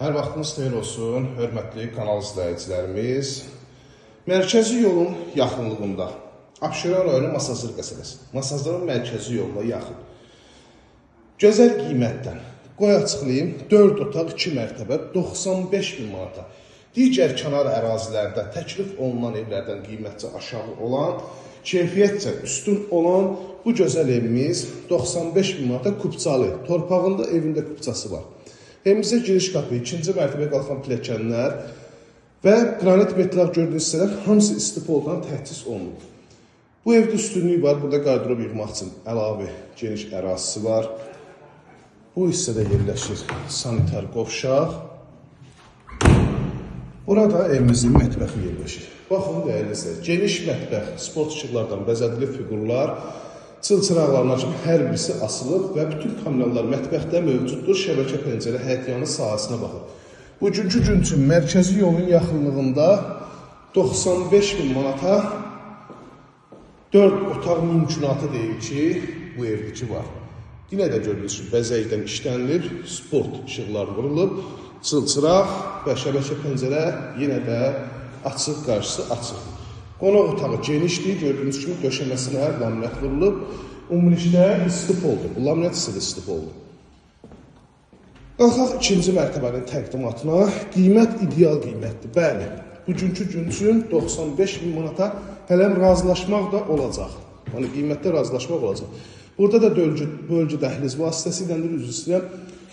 Hər vaxtınız xeyir olsun, hörmətli kanal izləyicilərimiz. Mərkəzi yolun yaxınlığında Abşeron rayonu Masazır qəsəbəsi. Masazırın mərkəzi yoluna yaxın. Gözəl qiymətdən. Qoy açıqlayayım, 4 otaq 2 mərtəbə 95.000 manata. Digər kənar ərazilərdə təklif olunan evlərdən qiymətcə aşağı olan, keyfiyyətcə üstün olan bu gözəl evimiz 95.000 manata Kupçalı. Torpağında evində kupçası var. Evimizə giriş qapı, ikinci mərtəbəyə qalxan pilləkənlər və qranit metal gördüyünüz hissələr hamısı istipoldan təchiz olunub. Bu evdə üstünlüyü var, burada qardırob yığmaq üçün əlavə geniş ərazisi var. Bu hissədə yerləşir sanitar qovşaq. Burada evimizin mətbəxi yerləşir. Baxın, dəyərli izləyicilər, geniş mətbəx, sport işıqlardan bəzədili fiqurlar, çılçıraqlarına kimi hər birisi asılıb və bütün kameralar mətbəxdə mövcuddur. Şəbəkə pəncərə həyətyanı sahəsinə baxır. Bugünkü gün üçün mərkəzi yolun yaxınlığında 95.000 manata 4 otaq mümkünatı deyil ki, bu evdeki var. Yine də gördüyünüz kimi bəzəkdən işlənilir, sport işıqlar vurulub, çılçıraq və şəbəkə pəncərə yenə də açıq, qarşısı açıq. Qonaq otağı genişdir, gördüyünüz kimi döşəməsinə laminat vurulub, ümumilikdə istif oldu. Bu laminat isə də istif oldu. Qalxaq ikinci mərtəbənin təqdimatına. Qiymət ideal qiymətdir. Bəli, bugünkü gün üçün 95.000 manata hələm razılaşmaq da olacaq. Yəni qiymətdə razılaşmaq olacaq. Burada da bölgü dəhliz vasitəsilə üzr istəyirəm,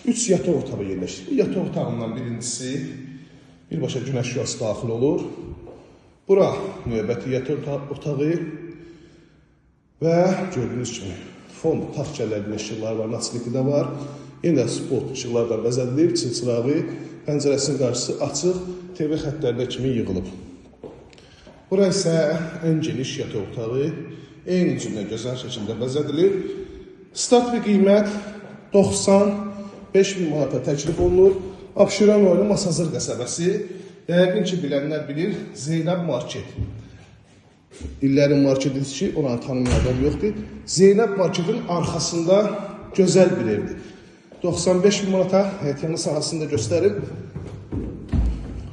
3 yataq otağı yerləşir. Bu yataq otağından birincisi birbaşa günəş şüası daxil olur. Bura növbəti yataq otağı və gördüyünüz kimi fon taxt gəllərində işıqlar var, naçliki də var. Yenə sport işıqlardan bəzədilib, çılçırağı, pəncərəsinin qarşısı açıq, TV xəttlərində kimi yığılıb. Bura isə ən geniş yataq otağı, eyni cümlə gözəl şəkildə bəzədilib. Start və qiymət 95.000 manata təklif olunur. Abşeron rayonu Masazır qəsəbəsi. Yəqin ki, bilənlər bilir, Zeynəb Market. İllərin marketidir ki, oranı tanımayan adam yoxdur. Zeynəb Marketin arxasında gözəl bir evdir. 95.000 manata həyətyanı sahəsində göstərib.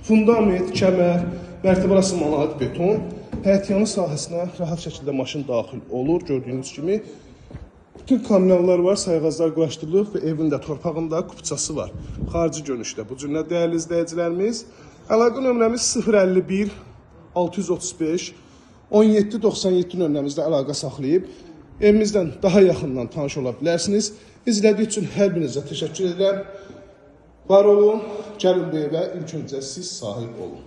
Fundament, kəmər, mərtəbə arası monolit beton. Həyətyanı sahəsinə rahat şəkildə maşın daxil olur, gördüyünüz kimi. Bütün kameralar var, sayğaclar quraşdırılıb və evində, torpağında kupçası var. Xarici görünüşdə bu cürlə dəyərli izləyicilərimiz. Əlaqə nömrəmiz 051 635 17 97 nömrəmizdə əlaqə saxlayıb evimizdən daha yaxından tanış ola bilərsiniz. İzlədiyi üçün hər birinizə təşəkkür edirəm. Var olun, gəlin bu evə ilk öncə siz sahib olun.